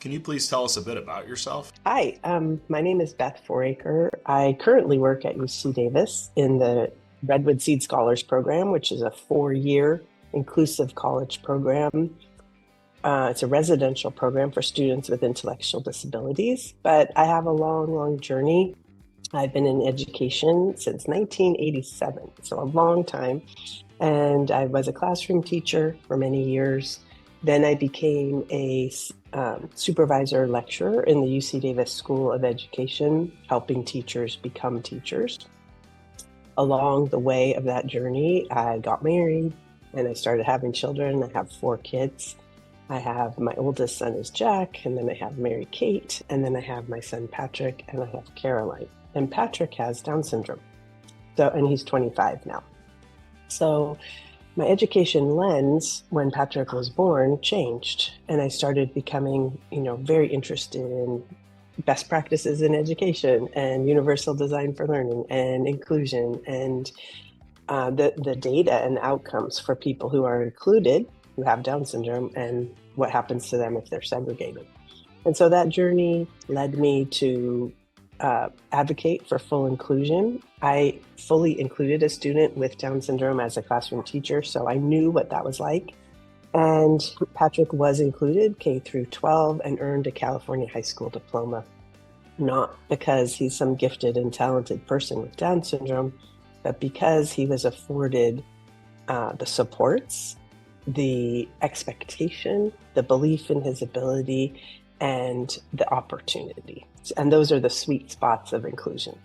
Can you please tell us a bit about yourself? Hi, my name is Beth Foraker. I currently work at UC Davis in the Redwood SEED Scholars Program, which is a 4-year inclusive college program. It's a residential program for students with intellectual disabilities, but I have a long journey. I've been in education since 1987, so a long time. And I was a classroom teacher for many years. Then I became a supervisor lecturer in the UC Davis School of Education, helping teachers become teachers. Along the way of that journey, I got married and I started having children. I have 4 kids. I have my oldest son is Jack, and then I have Mary Kate, and then I have my son Patrick, and I have Caroline. And Patrick has Down syndrome. And he's 25 now. So my education lens when Patrick was born changed, and I started becoming, very interested in best practices in education and universal design for learning and inclusion and the data and outcomes for people who are included, who have Down syndrome, and what happens to them if they're segregated. And so that journey led me to advocate for full inclusion. I fully included a student with Down syndrome as a classroom teacher, so I knew what that was like. And Patrick was included K through 12 and earned a California high school diploma, not because he's some gifted and talented person with Down syndrome, but because he was afforded the supports, the expectation, the belief in his ability, and the opportunity. And those are the sweet spots of inclusion.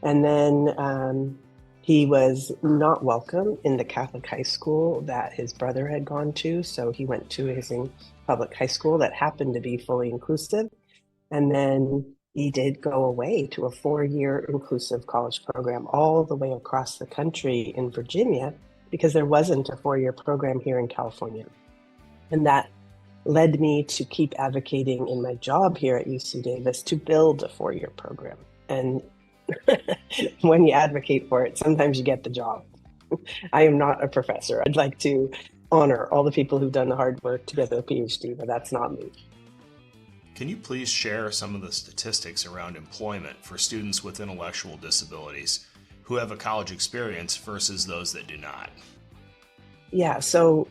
And then he was not welcome in the Catholic high school that his brother had gone to. So he went to his public high school that happened to be fully inclusive. And then he did go away to a 4-year inclusive college program all the way across the country in Virginia, because there wasn't a 4-year program here in California. And that led me to keep advocating in my job here at UC Davis to build a 4-year program. And when you advocate for it, sometimes you get the job. I am not a professor. I'd like to honor all the people who've done the hard work to get their PhD, but that's not me. Can you please share some of the statistics around employment for students with intellectual disabilities who have a college experience versus those that do not? Yeah, so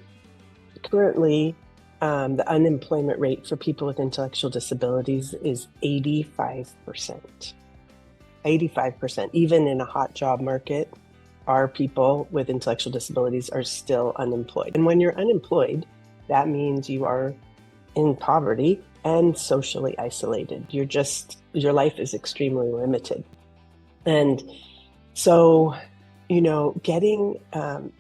currently, the unemployment rate for people with intellectual disabilities is 85%. 85%. Even in a hot job market, our people with intellectual disabilities are still unemployed. And when you're unemployed, that means you are in poverty and socially isolated. Your life is extremely limited. And so, getting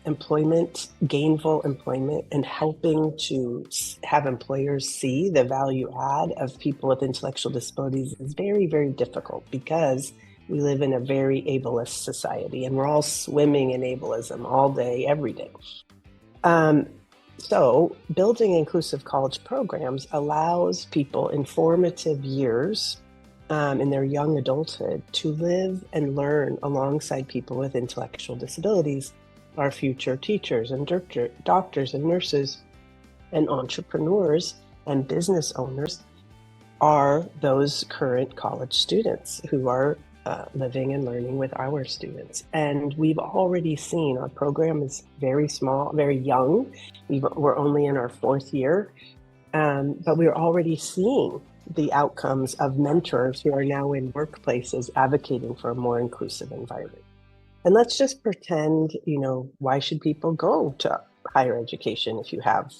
employment, gainful employment, and helping to have employers see the value add of people with intellectual disabilities is very, very difficult, because we live in a very ableist society and we're all swimming in ableism all day, every day. So building inclusive college programs allows people in formative years in their young adulthood to live and learn alongside people with intellectual disabilities. Our future teachers and doctors and nurses and entrepreneurs and business owners are those current college students who are living and learning with our students. And we've already seen, our program is very small, very young. We're only in our 4th year, but we're already seeing the outcomes of mentors who are now in workplaces advocating for a more inclusive environment. And let's just pretend, why should people go to higher education if you have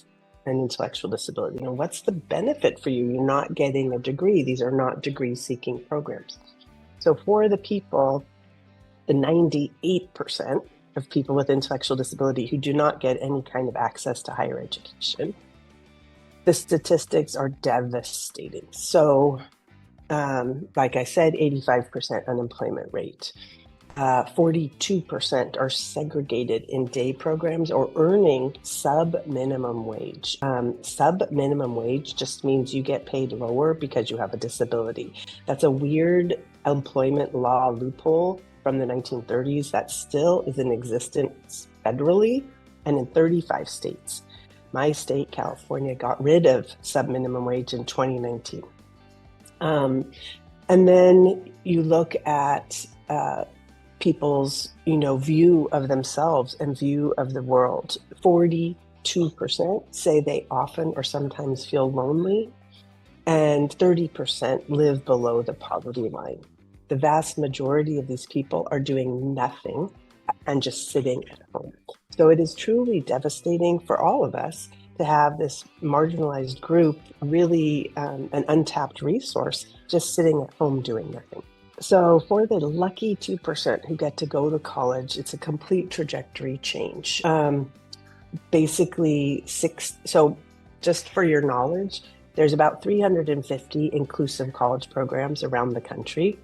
an intellectual disability? What's the benefit for you? You're not getting a degree. These are not degree-seeking programs. So for the people, the 98% of people with intellectual disability who do not get any kind of access to higher education, the statistics are devastating. So, like I said, 85% unemployment rate. 42% are segregated in day programs or earning sub-minimum wage. Sub-minimum wage just means you get paid lower because you have a disability. That's a weird employment law loophole from the 1930s that still is in existence federally and in 35 states. My state, California, got rid of sub-minimum wage in 2019. And then you look at people's, view of themselves and view of the world. 42% say they often or sometimes feel lonely, and 30% live below the poverty line. The vast majority of these people are doing nothing and just sitting at home. So it is truly devastating for all of us to have this marginalized group, really an untapped resource, just sitting at home doing nothing. So for the lucky 2% who get to go to college, it's a complete trajectory change. So just for your knowledge, there's about 350 inclusive college programs around the country.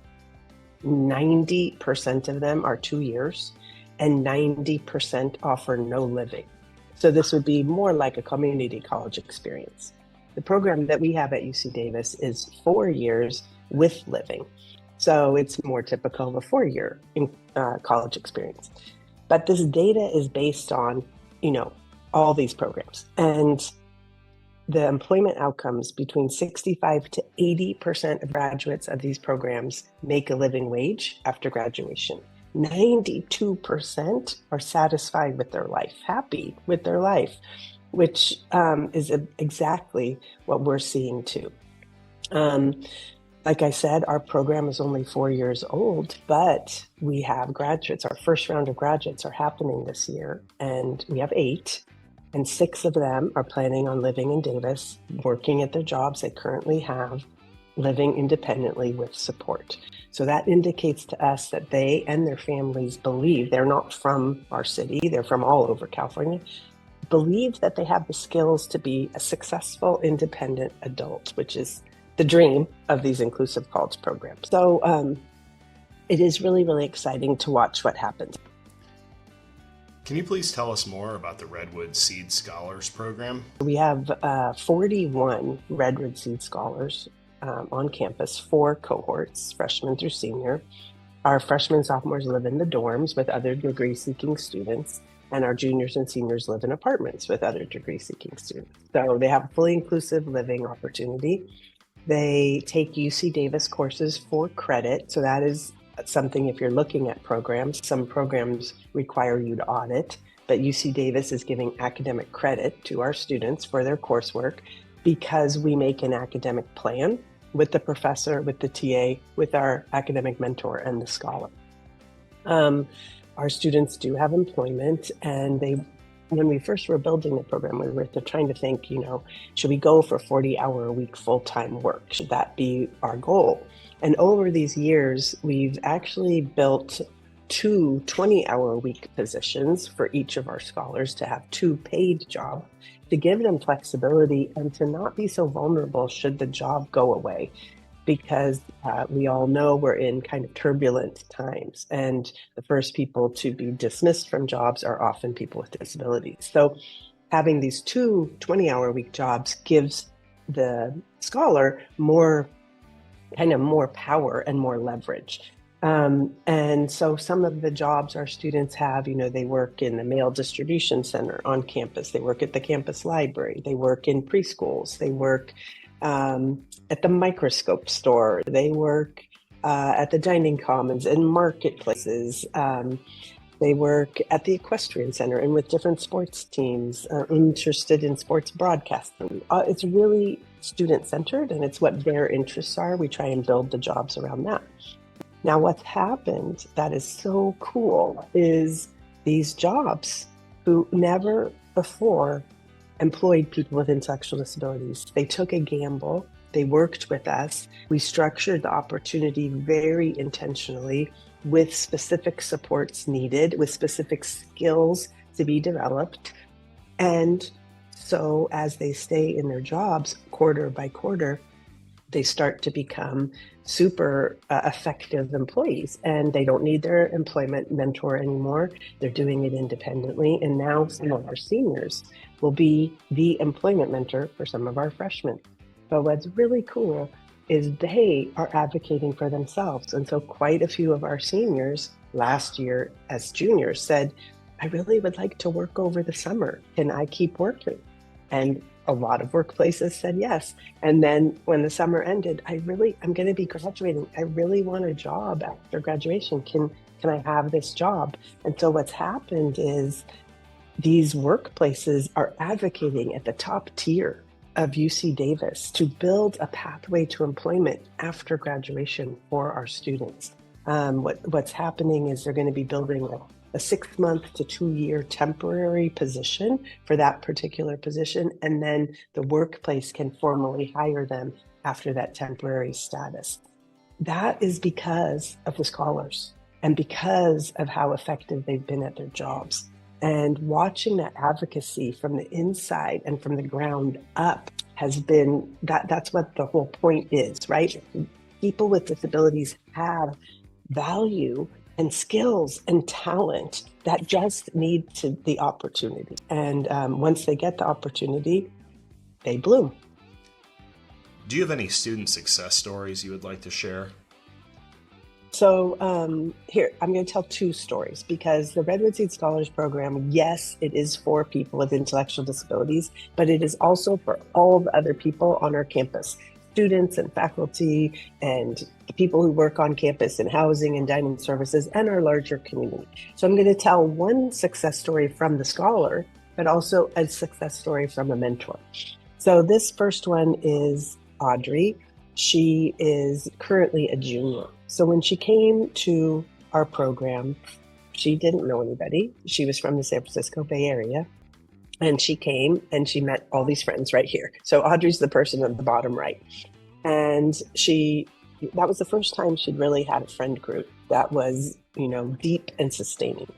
90% of them are 2 years, and 90% offer no living. So this would be more like a community college experience. The program that we have at UC Davis is 4 years with living. So it's more typical of a 4-year college experience. But this data is based on, all these programs. And the employment outcomes, between 65 to 80% of graduates of these programs make a living wage after graduation. 92% are satisfied with their life, happy with their life, which is exactly what we're seeing too. Like I said, our program is only 4 years old, but we have graduates. Our first round of graduates are happening this year, and we have 8. And 6 of them are planning on living in Davis, working at the jobs they currently have, living independently with support. So that indicates to us that they and their families believe, they're not from our city, they're from all over California, believe that they have the skills to be a successful, independent adult, which is the dream of these inclusive college programs. So it is really, really exciting to watch what happens. Can you please tell us more about the Redwood SEED Scholars Program? We have 41 Redwood SEED Scholars on campus, 4 cohorts, freshman through senior. Our freshmen and sophomores live in the dorms with other degree-seeking students, and our juniors and seniors live in apartments with other degree-seeking students. So they have a fully inclusive living opportunity. They take UC Davis courses for credit, so that is something. If you're looking at programs, some programs require you to audit, but UC Davis is giving academic credit to our students for their coursework because we make an academic plan with the professor, with the TA, with our academic mentor and the scholar. Our students do have employment, and when we first were building the program, we were trying to think, should we go for 40-hour-a-week full-time work? Should that be our goal? And over these years, we've actually built 2 20-hour-a-week positions for each of our scholars to have 2 paid jobs, to give them flexibility and to not be so vulnerable should the job go away. Because we all know we're in kind of turbulent times, and the first people to be dismissed from jobs are often people with disabilities. So having these 2 20-hour-a-week jobs gives the scholar more power and more leverage. And so some of the jobs our students have, they work in the mail distribution center on campus, they work at the campus library, they work in preschools, they work at the microscope store, they work at the dining commons and marketplaces. They work at the equestrian center and with different sports teams, interested in sports broadcasting. It's really student-centered, and it's what their interests are. We try and build the jobs around that. Now, what's happened that is so cool is these jobs who never before employed people with intellectual disabilities. They took a gamble. They worked with us. We structured the opportunity very intentionally with specific supports needed, with specific skills to be developed. And so as they stay in their jobs quarter by quarter, they start to become super effective employees, and they don't need their employment mentor anymore. They're doing it independently. And now some of our seniors will be the employment mentor for some of our freshmen. But what's really cool is they are advocating for themselves. And so quite a few of our seniors last year as juniors said, I really would like to work over the summer. Can I keep working? And a lot of workplaces said yes. And then when the summer ended, I'm going to be graduating. I really want a job after graduation. Can I have this job? And so what's happened is these workplaces are advocating at the top tier of UC Davis to build a pathway to employment after graduation for our students. What's happening is they're going to be building a 6-month to 2-year temporary position for that particular position, and then the workplace can formally hire them after that temporary status. That is because of the scholars and because of how effective they've been at their jobs. And watching that advocacy from the inside and from the ground up has been, that's what the whole point is, right? People with disabilities have value and skills and talent that just need the opportunity. And once they get the opportunity, they bloom. Do you have any student success stories you would like to share? So here, I'm going to tell 2 stories, because the Redwood SEED Scholars Program, yes, it is for people with intellectual disabilities, but it is also for all the other people on our campus, students and faculty and the people who work on campus in housing and dining services and our larger community. So I'm going to tell one success story from the scholar, but also a success story from a mentor. So this first one is Audrey. She is currently a junior. So when she came to our program, she didn't know anybody. She was from the San Francisco Bay Area. And she came and she met all these friends right here. So Audrey's the person at the bottom right. And that was the first time she'd really had a friend group that was, deep and sustaining.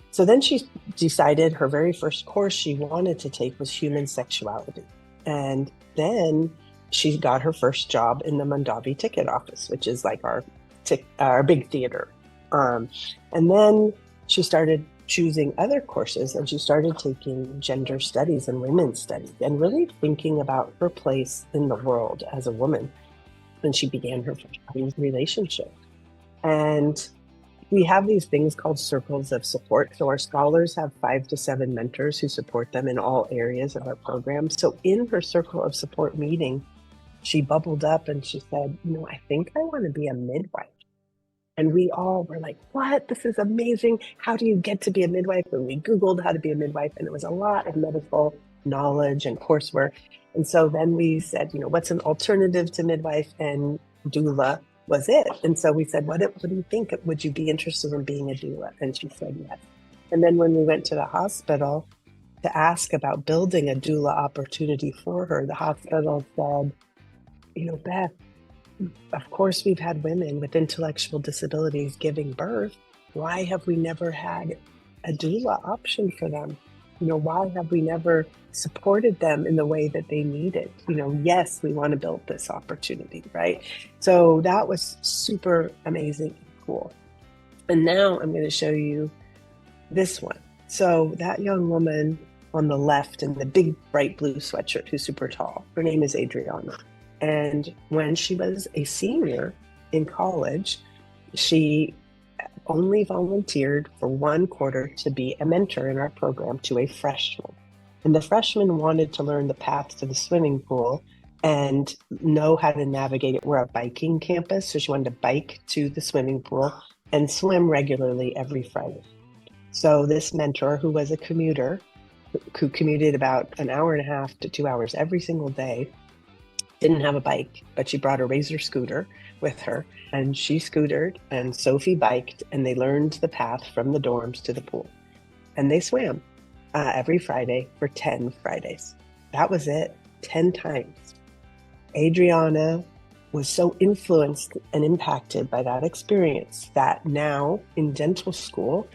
So then she decided her very first course she wanted to take was human sexuality. And then she got her first job in the Mondavi ticket office, which is like our big theater. And then she started choosing other courses, and she started taking gender studies and women's studies and really thinking about her place in the world as a woman. And she began her first relationship. And we have these things called circles of support. So our scholars have 5 to 7 mentors who support them in all areas of our program. So in her circle of support meeting, she bubbled up and she said, I think I want to be a midwife. And we all were like, what? This is amazing. How do you get to be a midwife? And we Googled how to be a midwife, and it was a lot of medical knowledge and coursework. And so then we said, what's an alternative to midwife? And doula was it. And so we said, what do you think? Would you be interested in being a doula? And she said yes. And then when we went to the hospital to ask about building a doula opportunity for her, the hospital said, Beth, of course we've had women with intellectual disabilities giving birth. Why have we never had a doula option for them? Why have we never supported them in the way that they needed? Yes, we want to build this opportunity, right? So that was super amazing and cool. And now I'm going to show you this one. So that young woman on the left in the big bright blue sweatshirt who's super tall, her name is Adriana. And when she was a senior in college, she only volunteered for 1 quarter to be a mentor in our program to a freshman. And the freshman wanted to learn the path to the swimming pool and know how to navigate it. We're a biking campus, so she wanted to bike to the swimming pool and swim regularly every Friday. So this mentor, who was a commuter, who commuted about an hour and a half to 2 hours every single day, didn't have a bike, but she brought a Razor scooter with her, and she scootered and Sophie biked, and they learned the path from the dorms to the pool. And they swam every Friday for 10 Fridays. That was it, 10 times. Adriana was so influenced and impacted by that experience that now in dental school,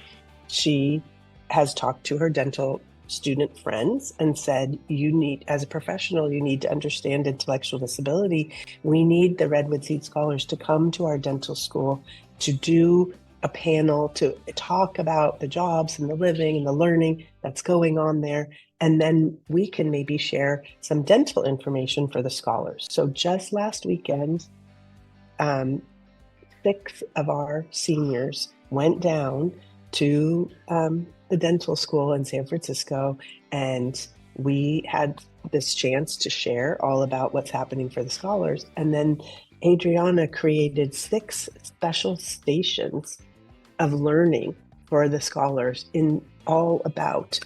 she has talked to her dental student friends and said, as a professional, you need to understand intellectual disability. We need the Redwood SEED Scholars to come to our dental school to do a panel to talk about the jobs and the living and the learning that's going on there. And then we can maybe share some dental information for the scholars. So just last weekend, 6 of our seniors went down to the dental school in San Francisco, and we had this chance to share all about what's happening for the scholars. And then Adriana created 6 special stations of learning for the scholars in all about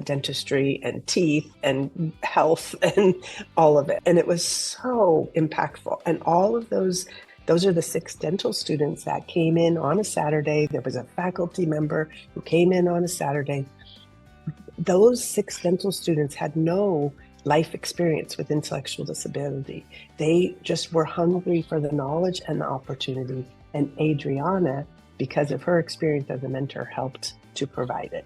dentistry and teeth and health and all of it. And it was so impactful. And all of those are the 6 dental students that came in on a Saturday. There was a faculty member who came in on a Saturday. Those 6 dental students had no life experience with intellectual disability. They just were hungry for the knowledge and the opportunity. And Adriana, because of her experience as a mentor, helped to provide it.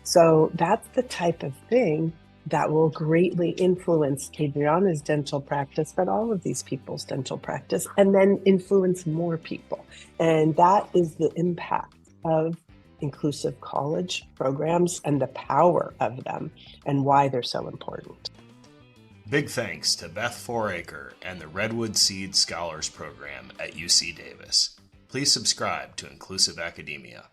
So that's the type of thing that will greatly influence Adriana's dental practice, but all of these people's dental practice, and then influence more people. And that is the impact of inclusive college programs and the power of them and why they're so important. Big thanks to Beth Foraker and the Redwood SEED Scholars Program at UC Davis. Please subscribe to Inclusive Academia.